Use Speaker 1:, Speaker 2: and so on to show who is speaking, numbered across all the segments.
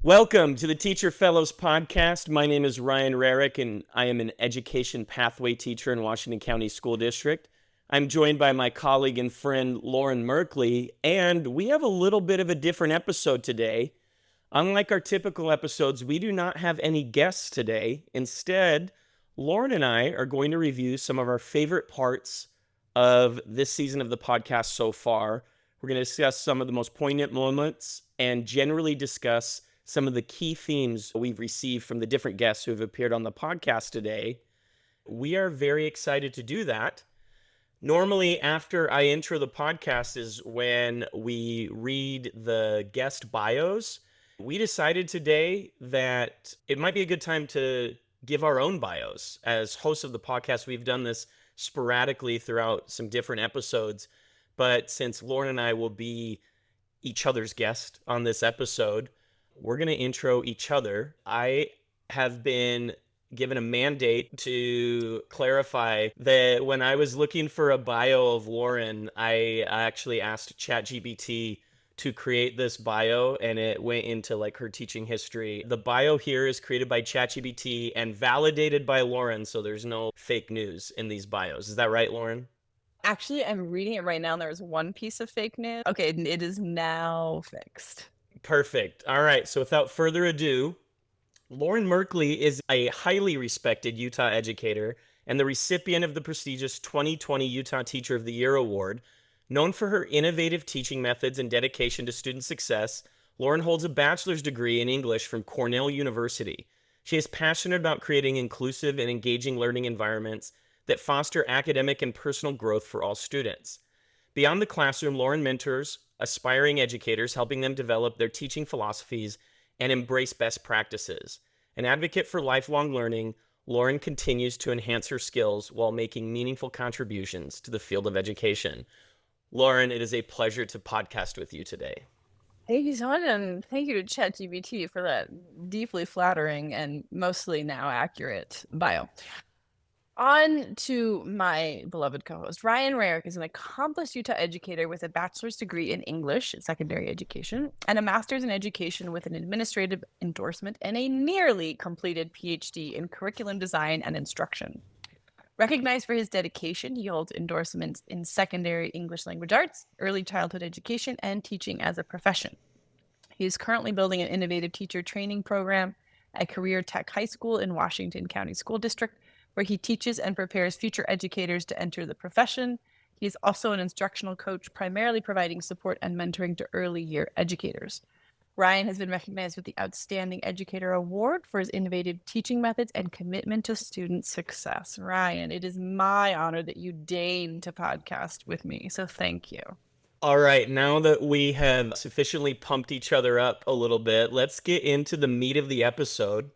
Speaker 1: Welcome to the Teacher Fellows Podcast. My name is Ryan Rarick, and I am an education pathway teacher in Washington County School District. I'm joined by my colleague and friend, Lauren Merkley, and we have a little bit of a different episode today. Unlike our typical episodes, we do not have any guests today. Instead, Lauren and I are going to review some of our favorite parts of this season of the podcast so far. We're going to discuss some of the most poignant moments and generally discuss some of the key themes we've received from the different guests who have appeared on the podcast today. We are very excited to do that. Normally, after I intro the podcast is when we read the guest bios. We decided today that it might be a good time to give our own bios. As hosts of the podcast, we've done this sporadically throughout some different episodes. But since Lauren and I will be each other's guest on this episode, we're going to intro each other. I have been given a mandate to clarify that when I was looking for a bio of Lauren, I actually asked ChatGPT to create this bio, and it went into like her teaching history. The bio here is created by ChatGPT and validated by Lauren, so there's no fake news in these bios. Is that right, Lauren?
Speaker 2: Actually, I'm reading it right now, and there's one piece of fake news. Okay, it is now fixed.
Speaker 1: Perfect. All right, so without further ado, Lauren Merkley is a highly respected Utah educator and the recipient of the prestigious 2020 Utah Teacher of the Year Award. Known for her innovative teaching methods and dedication to student success, Lauren holds a bachelor's degree in English from Cornell University. She is passionate about creating inclusive and engaging learning environments that foster academic and personal growth for all students. Beyond the classroom, Lauren mentors aspiring educators, helping them develop their teaching philosophies and embrace best practices. An advocate for lifelong learning, Lauren continues to enhance her skills while making meaningful contributions to the field of education. Lauren, it is a pleasure to podcast with you today.
Speaker 2: Thank you so much, and thank you to ChatGPT for that deeply flattering and mostly now accurate bio. On to my beloved co-host. Ryan Rarick is an accomplished Utah educator with a bachelor's degree in English, secondary education, and a master's in education with an administrative endorsement and a nearly completed PhD in curriculum design and instruction. Recognized for his dedication, he holds endorsements in secondary English language arts, early childhood education, and teaching as a profession. He is currently building an innovative teacher training program at Career Tech High School in Washington County School District, where he teaches and prepares future educators to enter the profession. He is also an instructional coach, primarily providing support and mentoring to early year educators. Ryan has been recognized with the Outstanding Educator Award for his innovative teaching methods and commitment to student success. Ryan, it is my honor that you deign to podcast with me, so thank you.
Speaker 1: All right, now that we have sufficiently pumped each other up a little bit, let's get into the meat of the episode.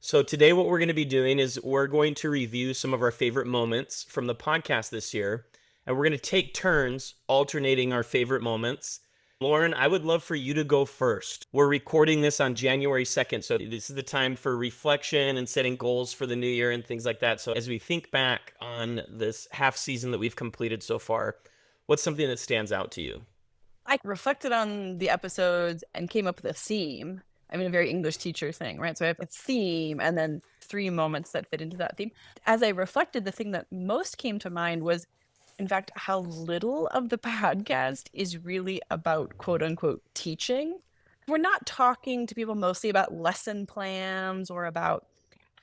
Speaker 1: So today what we're going to be doing is we're going to review some of our favorite moments from the podcast this year, and we're going to take turns alternating our favorite moments. Lauren, I would love for you to go first. We're recording this on January 2nd, so this is the time for reflection and setting goals for the new year and things like that. So as we think back on this half season that we've completed so far, what's something that stands out to you?
Speaker 2: I reflected on the episodes and came up with a theme. I'm a very English teacher thing, right? So I have a theme and then 3 moments that fit into that theme. As I reflected, the thing that most came to mind was, in fact, how little of the podcast is really about quote unquote teaching. We're not talking to people mostly about lesson plans or about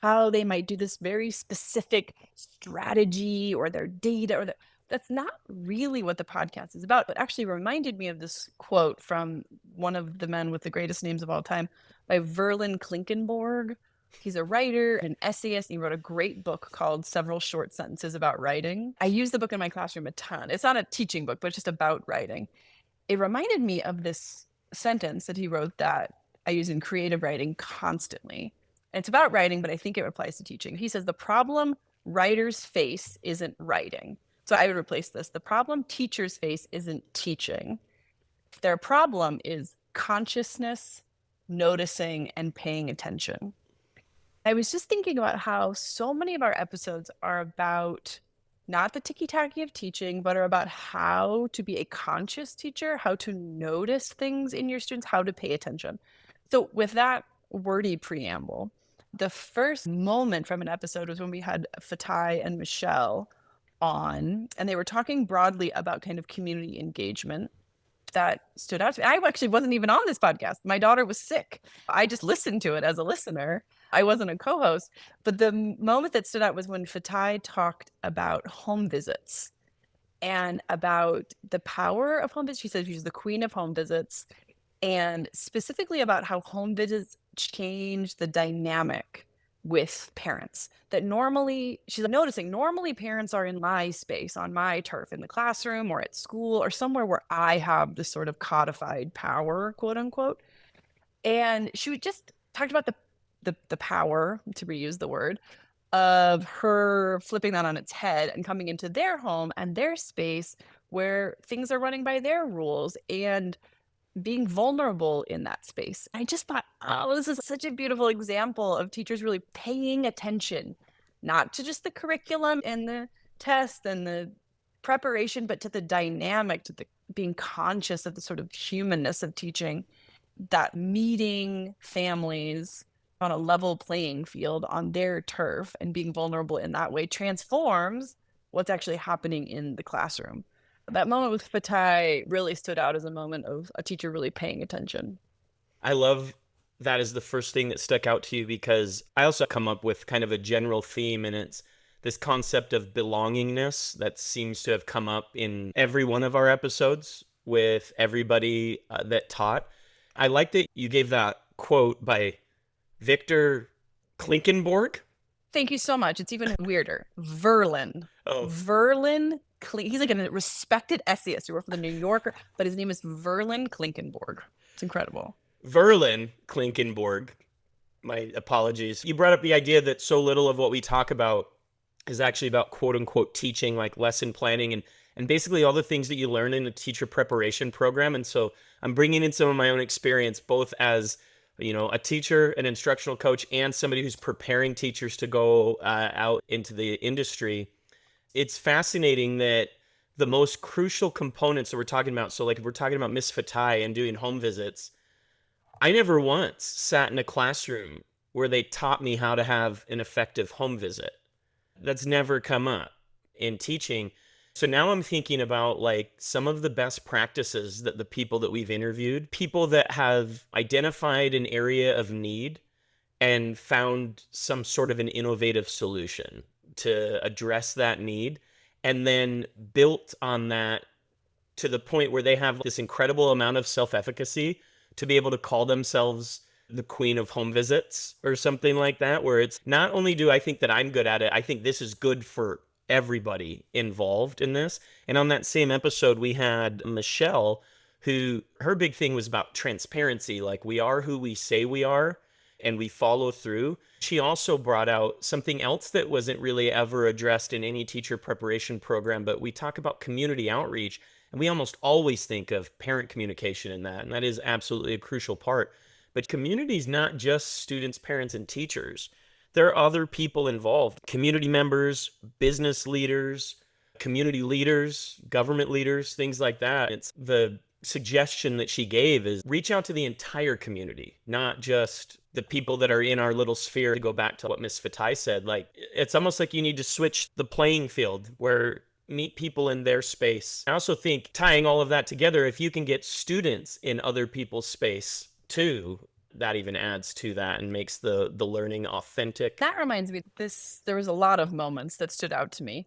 Speaker 2: how they might do this very specific strategy or their data or that's not really what the podcast is about. It actually reminded me of this quote from one of the men with the greatest names of all time by Verlin Klinkenborg. He's a writer, an essayist, and he wrote a great book called Several Short Sentences About Writing. I use the book in my classroom a ton. It's not a teaching book, but it's just about writing. It reminded me of this sentence that he wrote that I use in creative writing constantly. And it's about writing, but I think it applies to teaching. He says, the problem writers face isn't writing. So I would replace this. The problem teachers face isn't teaching. Their problem is consciousness, noticing, and paying attention. I was just thinking about how so many of our episodes are about not the ticky-tacky of teaching, but are about how to be a conscious teacher, how to notice things in your students, how to pay attention. So with that wordy preamble, the first moment from an episode was when we had Fatai and Michelle on, and they were talking broadly about kind of community engagement. That stood out to me. I actually wasn't even on this podcast. My daughter was sick. I just listened to it as a listener. I wasn't a co-host. But the moment that stood out was when Fatai talked about home visits and about the power of home visits. She said she's the queen of home visits, and specifically about how home visits change the dynamic with parents. That normally, she's noticing, normally parents are in my space, on my turf, in the classroom or at school or somewhere where I have this sort of codified power, quote unquote. And she just talked about the power, to reuse the word, of her flipping that on its head and coming into their home and their space where things are running by their rules and being vulnerable in that space. I just thought, oh, this is such a beautiful example of teachers really paying attention, not to just the curriculum and the test and the preparation, but to the dynamic, to the being conscious of the sort of humanness of teaching, that meeting families on a level playing field on their turf and being vulnerable in that way transforms what's actually happening in the classroom. That moment with Fatai really stood out as a moment of a teacher really paying attention.
Speaker 1: I love that as the first thing that stuck out to you, because I also come up with kind of a general theme, and it's this concept of belongingness that seems to have come up in every one of our episodes with everybody that taught. I like that you gave that quote by Victor Klinkenborg.
Speaker 2: Thank you so much. It's even weirder. Verlin.
Speaker 1: Oh,
Speaker 2: Verlin. He's like a respected essayist who worked for the New Yorker, but his name is Verlin Klinkenborg. It's incredible.
Speaker 1: Verlin Klinkenborg. My apologies. You brought up the idea that so little of what we talk about is actually about quote unquote teaching, like lesson planning and basically all the things that you learn in a teacher preparation program. And so I'm bringing in some of my own experience, both as a teacher, an instructional coach, and somebody who's preparing teachers to go out into the industry. It's fascinating that the most crucial components that we're talking about, so like if we're talking about Miss Fatai and doing home visits, I never once sat in a classroom where they taught me how to have an effective home visit. That's never come up in teaching. So now I'm thinking about like some of the best practices that the people that we've interviewed, people that have identified an area of need and found some sort of an innovative solution to address that need, and then built on that to the point where they have this incredible amount of self-efficacy to be able to call themselves the queen of home visits or something like that, where it's not only do I think that I'm good at it, I think this is good for everybody involved in this. And on that same episode, we had Michelle, who her big thing was about transparency. Like, we are who we say we are and we follow through. She also brought out something else that wasn't really ever addressed in any teacher preparation program, but we talk about community outreach, and we almost always think of parent communication in that, and that is absolutely a crucial part. But community is not just students, parents, and teachers. There are other people involved: community members, business leaders, community leaders, government leaders, things like that. It's the suggestion that she gave is reach out to the entire community, not just the people that are in our little sphere. To go back to what Miss Fatai said, like, it's almost like you need to switch the playing field where meet people in their space. I also think tying all of that together, if you can get students in other people's space too, that even adds to that and makes the learning authentic.
Speaker 2: That reminds me, there was a lot of moments that stood out to me.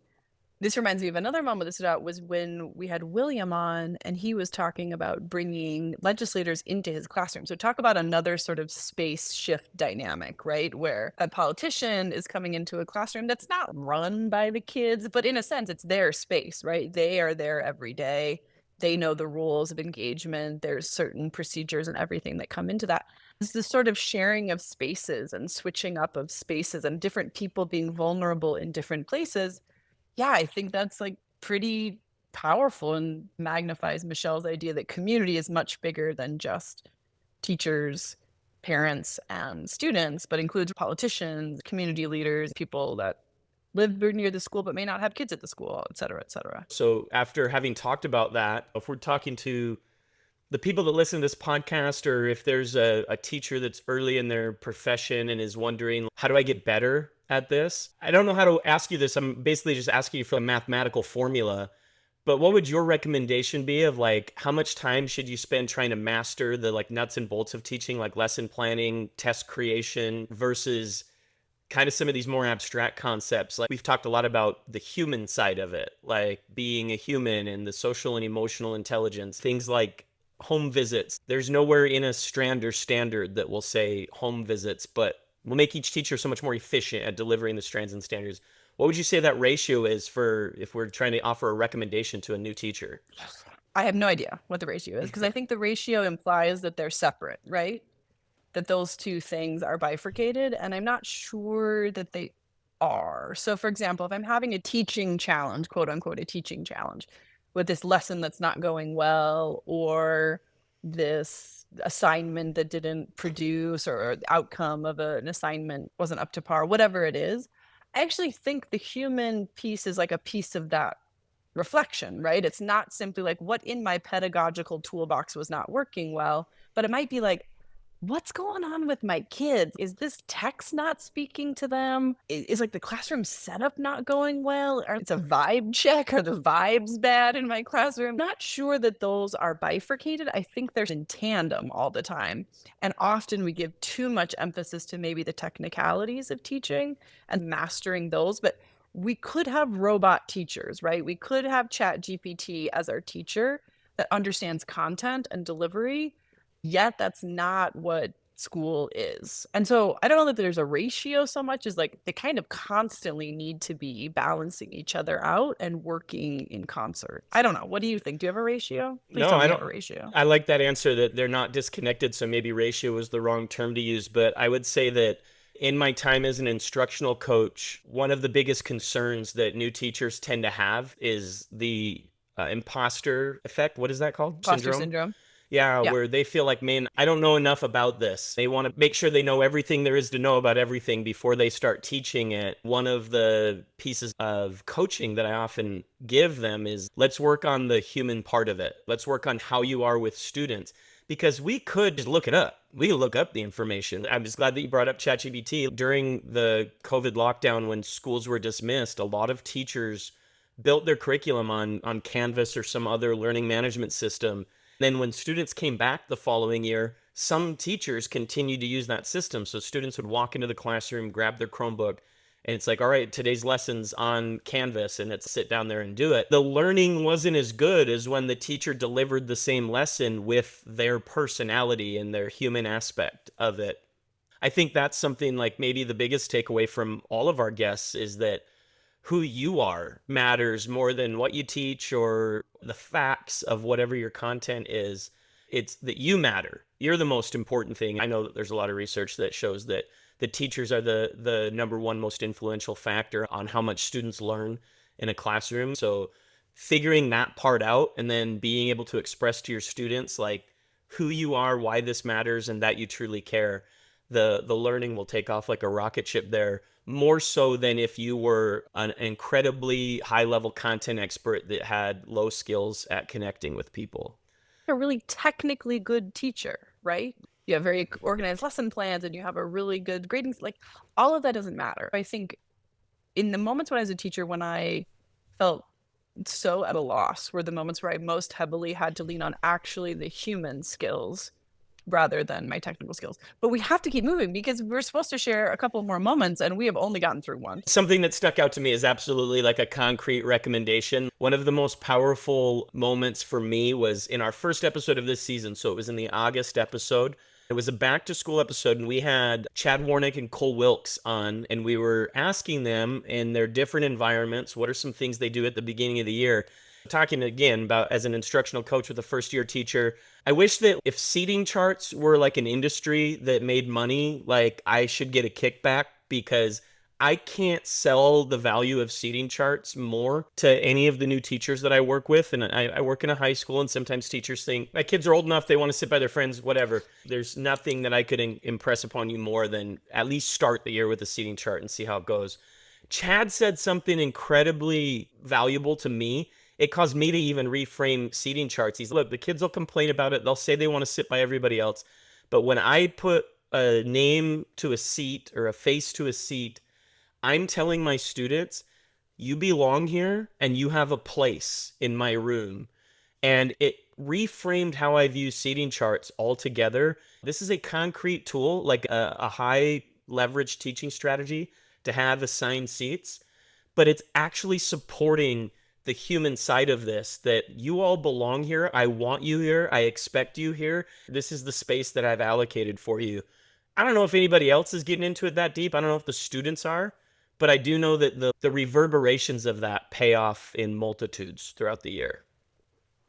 Speaker 2: This reminds me of another moment that stood out was when we had William on and he was talking about bringing legislators into his classroom. So talk about another sort of space shift dynamic, right? Where a politician is coming into a classroom that's not run by the kids, but in a sense, it's their space, right? They are there every day. They know the rules of engagement. There's certain procedures and everything that come into that. It's this sort of sharing of spaces and switching up of spaces and different people being vulnerable in different places. Yeah, I think that's like pretty powerful and magnifies Michelle's idea that community is much bigger than just teachers, parents, and students, but includes politicians, community leaders, people that live near the school but may not have kids at the school, et cetera, et cetera.
Speaker 1: So after having talked about that, if we're talking to the people that listen to this podcast, or if there's a teacher that's early in their profession and is wondering, how do I get better at this? I don't know how to ask you this. I'm basically just asking you for a mathematical formula. But what would your recommendation be of like how much time should you spend trying to master the like nuts and bolts of teaching, like lesson planning, test creation versus kind of some of these more abstract concepts? Like we've talked a lot about the human side of it, like being a human and the social and emotional intelligence, things like home visits. There's nowhere in a strand or standard that will say home visits, but will make each teacher so much more efficient at delivering the strands and standards. What would you say that ratio is for if we're trying to offer a recommendation to a new teacher?
Speaker 2: I have no idea what the ratio is, because I think the ratio implies that they're separate, right? That those two things are bifurcated, and I'm not sure that they are. So, for example, if I'm having a teaching challenge, quote unquote, a teaching challenge with this lesson that's not going well, or this assignment that didn't produce, or the outcome of an assignment wasn't up to par, whatever it is, I actually think the human piece is like a piece of that reflection, right? It's not simply like what in my pedagogical toolbox was not working well, but it might be like, what's going on with my kids? Is this text not speaking to them? Is like the classroom setup not going well? Or it's a vibe check? Are the vibes bad in my classroom? Not sure that those are bifurcated. I think they're in tandem all the time. And often we give too much emphasis to maybe the technicalities of teaching and mastering those. But we could have robot teachers, right? We could have Chat GPT as our teacher that understands content and delivery. Yet that's not what school is. And so I don't know that there's a ratio so much as like they kind of constantly need to be balancing each other out and working in concert. I don't know. What do you think? Do you have a ratio? Please
Speaker 1: No,
Speaker 2: tell me
Speaker 1: I
Speaker 2: you have
Speaker 1: don't.
Speaker 2: a ratio.
Speaker 1: I like that answer that they're not disconnected. So maybe ratio is the wrong term to use. But I would say that in my time as an instructional coach, one of the biggest concerns that new teachers tend to have is the imposter effect. What is that called?
Speaker 2: Imposter
Speaker 1: Syndrome?
Speaker 2: syndrome.
Speaker 1: Yeah,
Speaker 2: Yeah.
Speaker 1: where they feel like, man, I don't know enough about this. They want to make sure they know everything there is to know about everything before they start teaching it. One of the pieces of coaching that I often give them is let's work on the human part of it. Let's work on how you are with students. Because we could just look it up. We could look up the information. I'm just glad that you brought up ChatGPT. During the COVID lockdown, when schools were dismissed, a lot of teachers built their curriculum on Canvas or some other learning management system. Then when students came back the following year, some teachers continued to use that system. So students would walk into the classroom, grab their Chromebook, and it's like, all right, today's lesson's on Canvas, and it's sit down there and do it. The learning wasn't as good as when the teacher delivered the same lesson with their personality and their human aspect of it. I think that's something like maybe the biggest takeaway from all of our guests is that who you are matters more than what you teach or the facts of whatever your content is. It's that you matter. You're the most important thing. I know that there's a lot of research that shows that the teachers are the number one most influential factor on how much students learn in a classroom. So figuring that part out and then being able to express to your students like who you are, why this matters, and that you truly care, the learning will take off like a rocket ship there, more so than if you were an incredibly high level content expert that had low skills at connecting with people.
Speaker 2: A really technically good teacher, right? You have very organized lesson plans and you have a really good grading. Like all of that doesn't matter. I think in the moments when I was a teacher, when I felt so at a loss, were the moments where I most heavily had to lean on actually the human skills rather than my technical skills. But we have to keep moving because we're supposed to share a couple more moments and we have only gotten through one.
Speaker 1: Something that stuck out to me is absolutely like a concrete recommendation. One of the most powerful moments for me was in our first episode of this season. So it was in the August episode. It was a back to school episode, and we had Chad Warnick and Cole Wilkes on, and we were asking them in their different environments, what are some things they do at the beginning of the year? Talking again about as an instructional coach with a first year teacher, I wish that if seating charts were like an industry that made money, like I should get a kickback because I can't sell the value of seating charts more to any of the new teachers that I work with. And I work in a high school, and sometimes teachers think my kids are old enough, they want to sit by their friends, whatever. There's nothing that I could impress upon you more than at least start the year with a seating chart and see how it goes. Chad said something incredibly valuable to me. it caused me to even reframe seating charts. He's, look, the kids will complain about it. They'll say they want to sit by everybody else. But when I put a name to a seat or a face to a seat, I'm telling my students, you belong here and you have a place in my room. And it reframed how I view seating charts altogether. This is a concrete tool, like a high leverage teaching strategy to have assigned seats, but it's actually supporting the human side of this, that you all belong here. I want you here. I expect you here. This is the space that I've allocated for you. I don't know if anybody else is getting into it that deep. I don't know if the students are, but I do know that the reverberations of that pay off in multitudes throughout the year.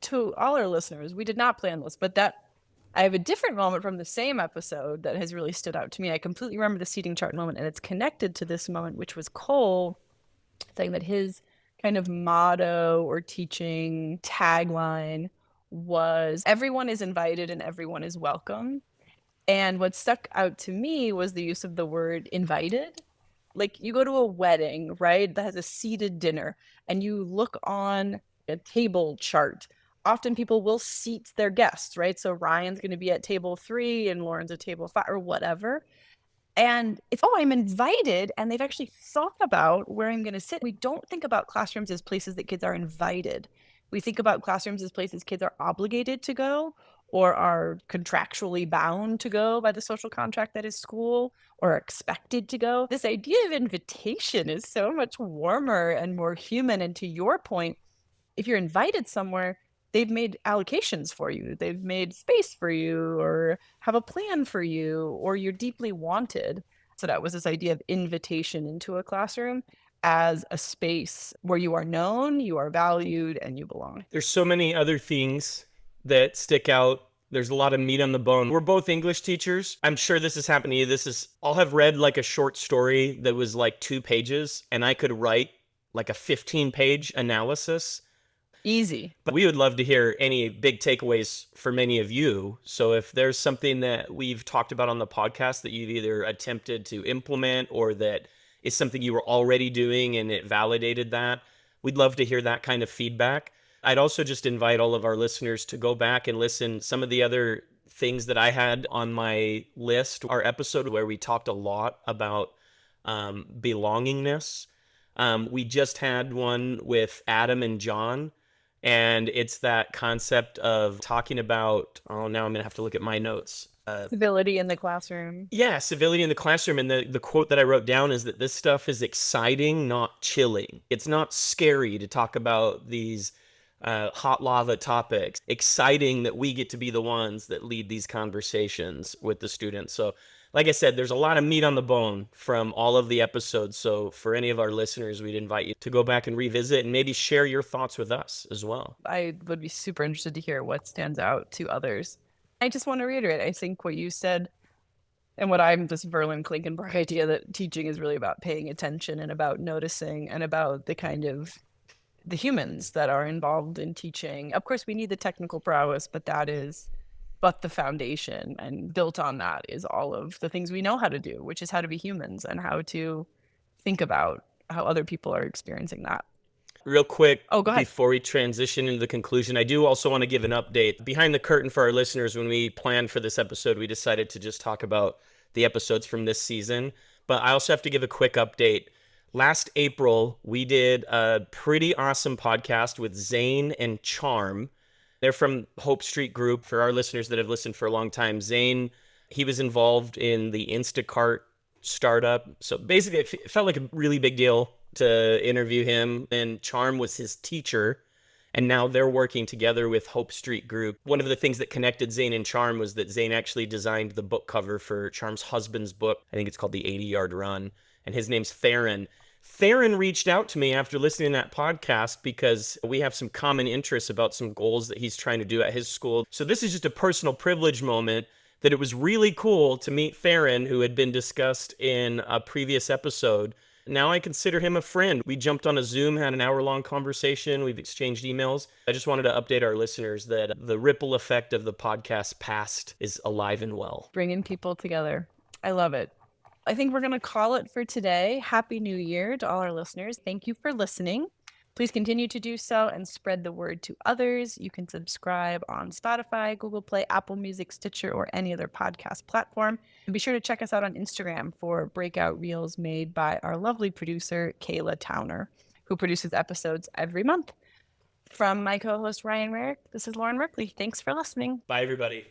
Speaker 2: To all our listeners, we did not plan this, but I have a different moment from the same episode that has really stood out to me. I completely remember the seating chart moment, and it's connected to this moment, which was Cole saying that his kind of motto or teaching tagline was everyone is invited and everyone is welcome. And what stuck out to me was the use of the word invited. Like you go to a wedding, right, that has a seated dinner, and you look on a table chart. Often people will seat their guests, right? So Ryan's going to be at table 3 and Lauren's at table 5 or whatever. And it's, oh, I'm invited. And they've actually thought about where I'm going to sit. We don't think about classrooms as places that kids are invited. We think about classrooms as places kids are obligated to go or are contractually bound to go by the social contract that is school or are expected to go. This idea of invitation is so much warmer and more human. And to your point, if you're invited somewhere, they've made allocations for you. They've made space for you or have a plan for you, or you're deeply wanted. So that was this idea of invitation into a classroom as a space where you are known, you are valued, and you belong.
Speaker 1: There's so many other things that stick out. There's a lot of meat on the bone. We're both English teachers. I'm sure this has happened to you. I'll have read like a short story that was like 2 pages, and I could write like a 15-page analysis.
Speaker 2: Easy.
Speaker 1: But we would love to hear any big takeaways for many of you. So if there's something that we've talked about on the podcast that you've either attempted to implement or that is something you were already doing and it validated that, we'd love to hear that kind of feedback. I'd also just invite all of our listeners to go back and listen. Some of the other things that I had on my list, our episode where we talked a lot about belongingness. We just had one with Adam and John. And it's that concept of talking about, oh, now I'm going to have to look at my notes.
Speaker 2: Civility in the classroom.
Speaker 1: Yeah, civility in the classroom. And the quote that I wrote down is that this stuff is exciting, not chilling. It's not scary to talk about these hot lava topics. Exciting that we get to be the ones that lead these conversations with the students. So like I said, there's a lot of meat on the bone from all of the episodes. So for any of our listeners, we'd invite you to go back and revisit and maybe share your thoughts with us as well.
Speaker 2: I would be super interested to hear what stands out to others. I just want to reiterate, I think what you said and what I'm this Verlin Klinkenberg idea that teaching is really about paying attention and about noticing and about the kind of the humans that are involved in teaching. Of course, we need the technical prowess, but the foundation, and built on that is all of the things we know how to do, which is how to be humans and how to think about how other people are experiencing that.
Speaker 1: Real quick,
Speaker 2: go ahead.
Speaker 1: Before we transition into the conclusion, I do also want to give an update. Behind the curtain for our listeners, when we planned for this episode, we decided to just talk about the episodes from this season. But I also have to give a quick update. Last April, we did a pretty awesome podcast with Zane and Charm. They're from Hope Street Group. For our listeners that have listened for a long time, Zane, he was involved in the Instacart startup. So basically, it felt like a really big deal to interview him. And Charm was his teacher. And now they're working together with Hope Street Group. One of the things that connected Zane and Charm was that Zane actually designed the book cover for Charm's husband's book. I think it's called The 80-Yard Run. And his name's Theron. Theron reached out to me after listening to that podcast because we have some common interests about some goals that he's trying to do at his school. So this is just a personal privilege moment that it was really cool to meet Theron, who had been discussed in a previous episode. Now I consider him a friend. We jumped on a Zoom, had an hour-long conversation. We've exchanged emails. I just wanted to update our listeners that the ripple effect of the podcast past is alive and well.
Speaker 2: Bringing people together. I love it. I think we're going to call it for today. Happy New Year to all our listeners. Thank you for listening. Please continue to do so and spread the word to others. You can subscribe on Spotify, Google Play, Apple Music, Stitcher, or any other podcast platform. And be sure to check us out on Instagram for breakout reels made by our lovely producer, Kayla Towner, who produces episodes every month. From my co-host, Ryan Rarick, this is Lauren Merkley. Thanks for listening.
Speaker 1: Bye, everybody.